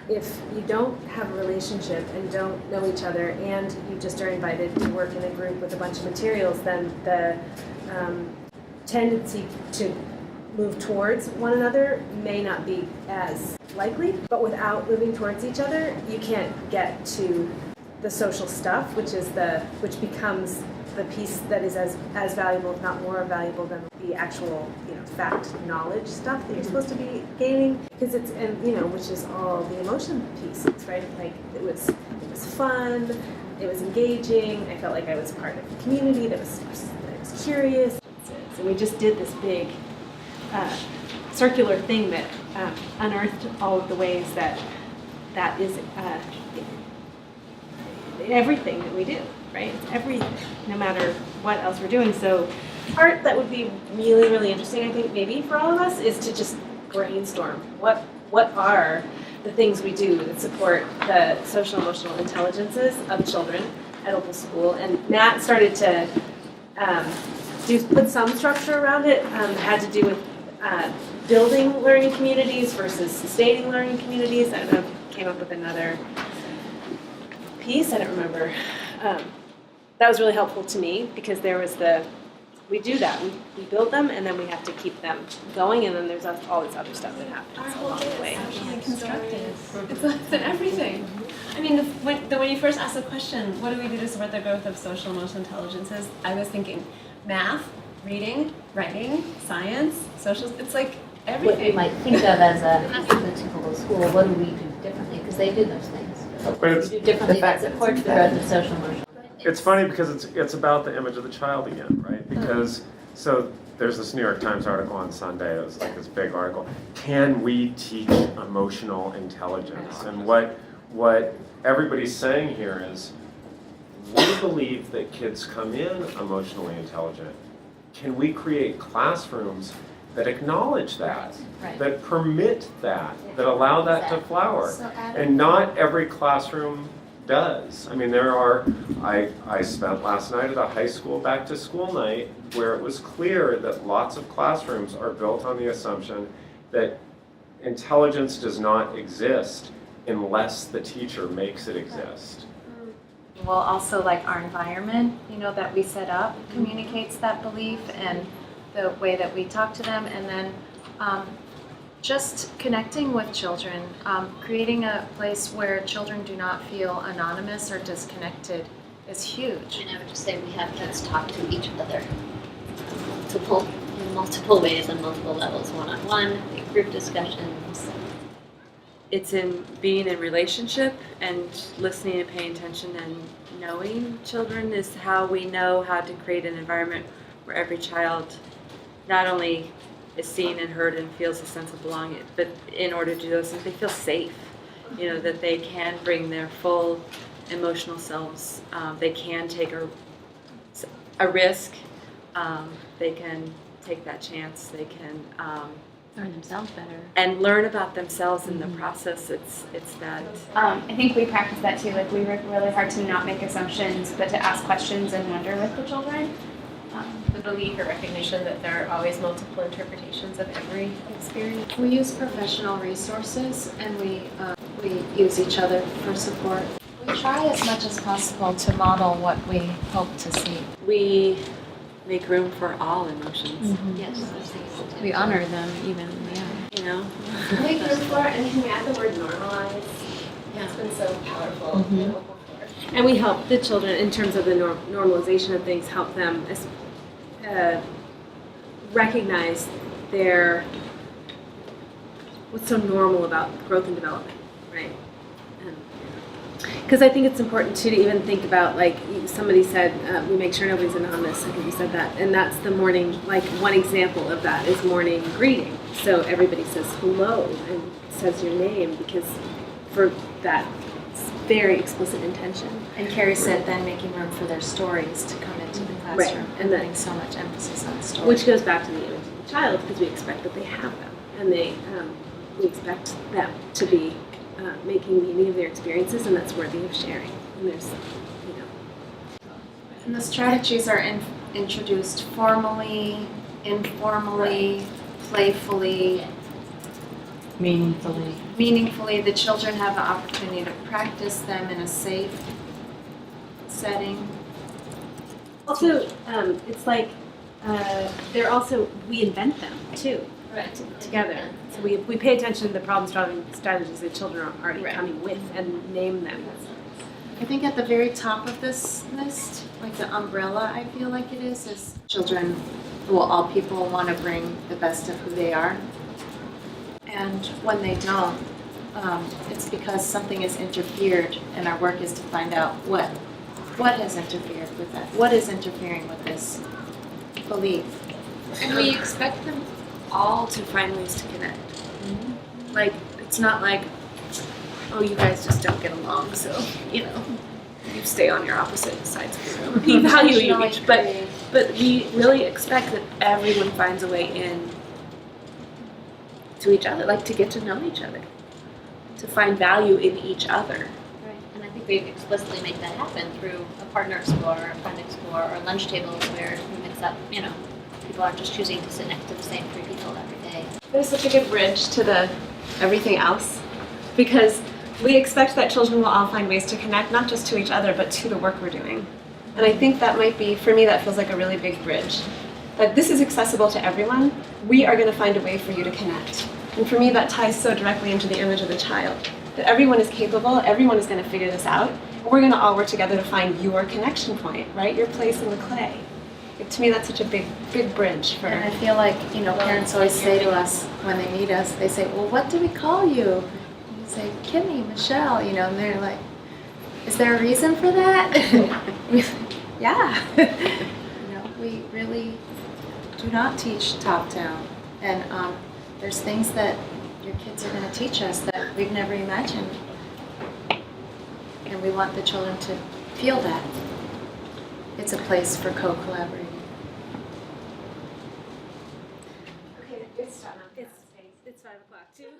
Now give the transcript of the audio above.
if you don't have a relationship and don't know each other and you just are invited to work in a group with a bunch of materials, then the tendency to move towards one another may not be as likely. But without moving towards each other, you can't get to the social stuff, which becomes the piece that is as valuable, if not more valuable, than the actual, fact knowledge stuff that you're supposed to be gaining. Because it's, which is all the emotion pieces, right? Like it was fun, it was engaging. I felt like I was part of the community that was curious. And we just did this big circular thing that unearthed all of the ways that is everything that we do, right? It's everything, no matter what else we're doing. So part that would be really, really interesting, I think, maybe for all of us, is to just brainstorm what are the things we do that support the social emotional intelligences of children at Opal School. And Matt started to put some structure around it. Had to do with building learning communities versus sustaining learning communities. I don't know if he came up with another piece. I don't remember. That was really helpful to me because there was we do that. We build them and then we have to keep them going, and then there's all this other stuff that happens along the way. Socially constructive. It's in everything. I mean, when you first asked the question, what do we do to support the growth of social emotional intelligences? I was thinking math, reading, writing, science, social. It's like everything. What you might think of as a typical school, what do we do differently? Because they do those things. But it's we do differently that supports the growth of social emotional. It's funny because it's about the image of the child again, right? Because so there's this New York Times article on Sunday. It was like this big article. Can we teach emotional intelligence? And what everybody's saying here is, we believe that kids come in emotionally intelligent. Can we create classrooms that acknowledge that, that permit that allow that to flower? And not every classroom does. I mean, I spent last night at a high school back to school night where it was clear that lots of classrooms are built on the assumption that intelligence does not exist unless the teacher makes it exist. Well, also like our environment, that we set up communicates that belief, and the way that we talk to them, and then just connecting with children, creating a place where children do not feel anonymous or disconnected is huge. And I would just say we have kids talk to each other in multiple ways and multiple levels, one-on-one, big group discussions. It's in being in relationship and listening and paying attention and knowing children is how we know how to create an environment where every child not only is seen and heard and feels a sense of belonging, but in order to do those things, they feel safe. That they can bring their full emotional selves. They can take a risk. They can take that chance. They can Learn themselves better. and learn about themselves in the process. It's that. I think we practice that too. Like we work really hard to not make assumptions, but to ask questions and wonder with the children. The belief or recognition that there are always multiple interpretations of every experience. We use professional resources, and we use each other for support. We try as much as possible to model what we hope to see. We make room for all emotions. Mm-hmm. Yes, We honor them even, Make room for, and can we add the word normalize? It's been so powerful. And we help the children in terms of the normalization of things, help them recognize what's so normal about growth and development, right? Because I think it's important too to even think about, like somebody said, we make sure nobody's anonymous. I think you said that, and that's the morning. Like one example of that is morning greeting. So everybody says hello and says your name because for that very explicit intention. And Carrie said then making room for their stories to come into the classroom, Right. And putting so much emphasis on stories. Which goes back to the image of the child, because we expect that they have them, and we expect them to be making meaning of their experiences, and that's worthy of sharing. And there's, And the strategies are introduced formally, informally, playfully, meaningfully, the children have the opportunity to practice them in a safe setting. Also, it's like they're also we invent them too together. So we pay attention to the problem-solving strategies that children are already coming with and name them. I think at the very top of this list, like the umbrella, I feel like it is children, well, all people want to bring the best of who they are. And when they don't, it's because something has interfered, and our work is to find out what has interfered with that, what is interfering with this belief. And we expect them all to find ways to connect. Like, it's not like, oh, you guys just don't get along, so, you stay on your opposite sides of the room. We value you each, but we really expect that everyone finds a way in to each other, like to get to know each other, to find value in each other. Right, and I think we explicitly make that happen through a partner explore, or a friend explore, or lunch tables where we mix up, people aren't just choosing to sit next to the same 3 people every day. There's such a good bridge to the everything else, because we expect that children will all find ways to connect, not just to each other, but to the work we're doing. And I think that might be, for me, that feels like a really big bridge. That this is accessible to everyone. We are going to find a way for you to connect. And for me, that ties so directly into the image of the child. That everyone is capable, everyone is going to figure this out. And we're going to all work together to find your connection point, right? Your place in the clay. To me, that's such a big bridge for. And I feel like, parents always say to us when they meet us, they say, well, what do we call you? And you say, Kimmy, Michelle, and they're like, is there a reason for that? Yeah. We really do not teach top-down. And there's things that your kids are going to teach us that we've never imagined. And we want the children to feel that. It's a place for co-collaborating. Okay, it's 5 o'clock too.